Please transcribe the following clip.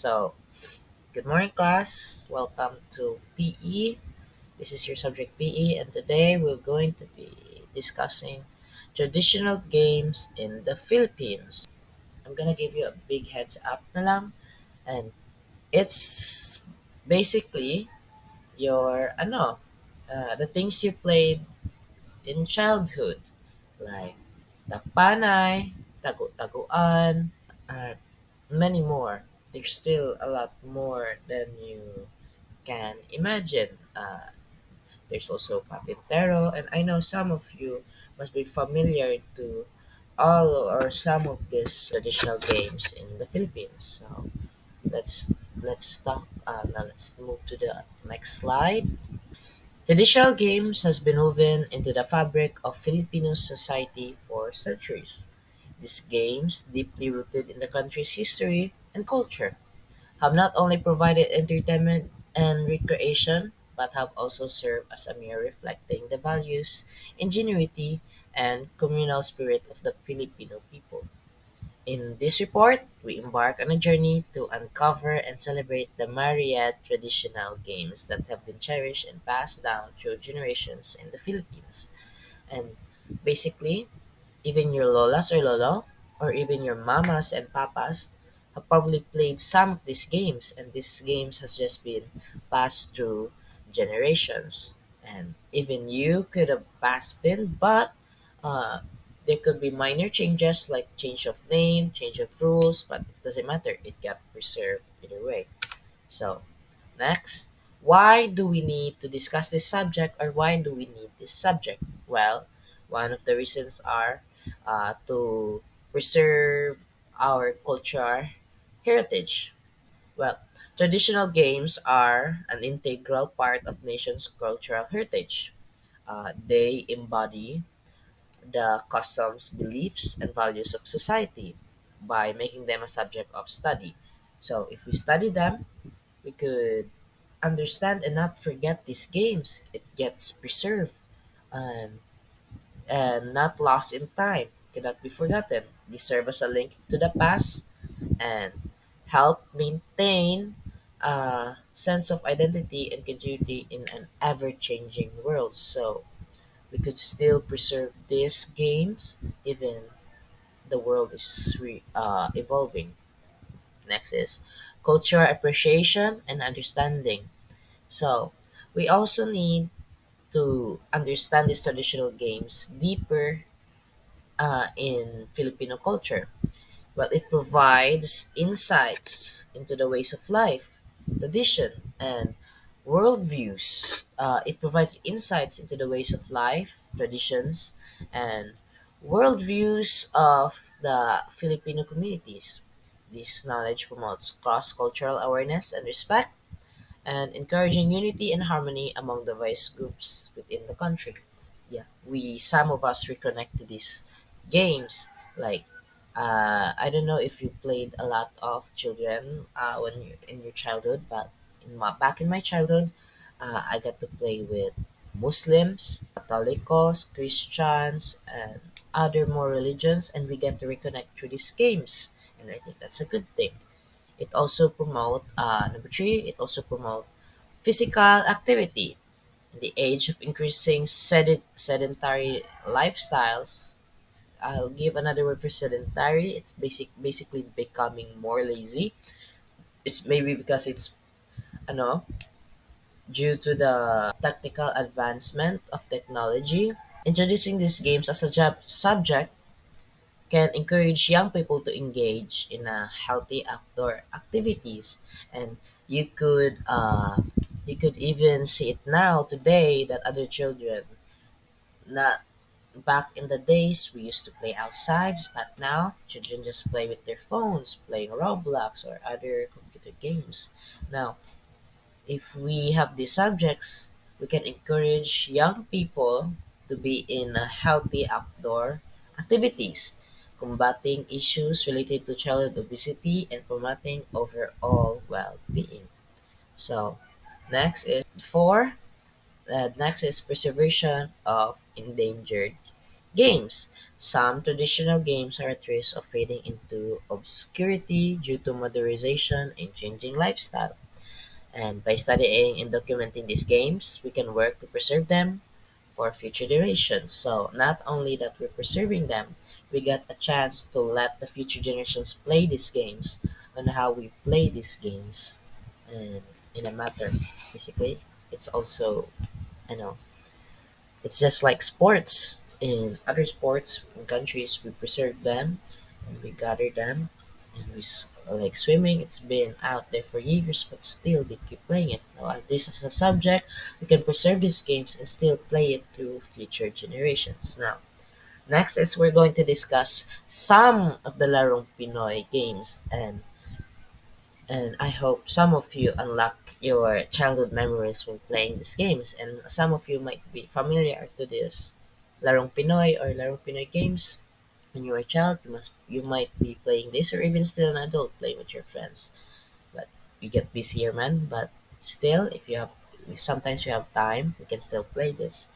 So, good morning, class. Welcome to PE. This is your subject PE, and today we're going to be discussing traditional games in the Philippines. I'm gonna give you a big heads up na lang, and it's basically the things you played in childhood, like takpanay, tagu-taguan, and many more. There's still a lot more than you can imagine. There's also Patintero, and I know some of you must be familiar to all or some of these traditional games in the Philippines. So let's let's talk. Now let's move to the next slide. Traditional games has been woven into the fabric of Filipino society for centuries. These games, deeply rooted in the country's history and culture, have not only provided entertainment and recreation, but have also served as a mirror reflecting the values, ingenuity, and communal spirit of the Filipino people. In this report, we embark on a journey to uncover and celebrate the myriad traditional games that have been cherished and passed down through generations in the Philippines. And basically, even your lolas or lolo, or even your mamas and papas, have probably played some of these games, and these games has just been passed through generations. And even you could have passed been, but uh, there could be minor changes like change of name, change of rules, but it doesn't matter. It got preserved either way. So next, why do we need to discuss this subject or why do we need this subject? Well, one of the reasons are to preserve our cultural heritage. Well, traditional games are an integral part of nation's cultural heritage. They embody the customs, beliefs, and values of society by making them a subject of study. So, if we study them, we could understand and not forget these games. It gets preserved and not lost in time, cannot be forgotten. They serve as a link to the past and help maintain a sense of identity and continuity in an ever-changing world. So we could still preserve these games even the world is evolving. Next is cultural appreciation and understanding. So we also need to understand these traditional games deeper in Filipino culture. Well, it provides insights into the ways of life, tradition, and worldviews. It provides insights into the ways of life, traditions, and worldviews of the Filipino communities. This knowledge promotes cross cultural awareness and respect and encouraging unity and harmony among the various groups within the country. Yeah, we some of us reconnect to these games. Like, I don't know if you played a lot of children when you in your childhood, but back in my childhood, I got to play with Muslims, Catholicos, Christians, and other more religions, and we get to reconnect through these games, and I think that's a good thing. It also promote number three. It also promote physical activity. In the age of increasing sedentary lifestyles, I'll give another word for sedentary. It's basically becoming more lazy. It's maybe because it's ano, due to the technical advancement of technology. Introducing these games as a subject can encourage young people to engage in a healthy outdoor activities, and you could uh, you could even see it now today that other children, not back in the days we used to play outside, but now children just play with their phones playing Roblox or other computer games. Now if we have these subjects, we can encourage young people to be in a healthy outdoor activities, combating issues related to childhood obesity and promoting overall well-being. So, next is four. Next is preservation of endangered. Games. Some traditional games are at risk of fading into obscurity due to modernization and changing lifestyle. And by studying and documenting these games, we can work to preserve them for future generations. So not only that we're preserving them, we get a chance to let the future generations play these games on how we play these games and in a matter. Basically, it's also, you know, it's just like sports. In other sports in countries, we preserve them and we gather them, and like swimming. It's been out there for years, but still they keep playing it. Now, as this is a subject, we can preserve these games and still play it to future generations. Now, next is we're going to discuss some of the Larong Pinoy games, and I hope some of you unlock your childhood memories when playing these games, and some of you might be familiar to this Larong Pinoy or Larong Pinoy games. When you were a child, you might be playing this, or even still an adult playing with your friends. But you get busier, man. But still, if sometimes you have time, you can still play this.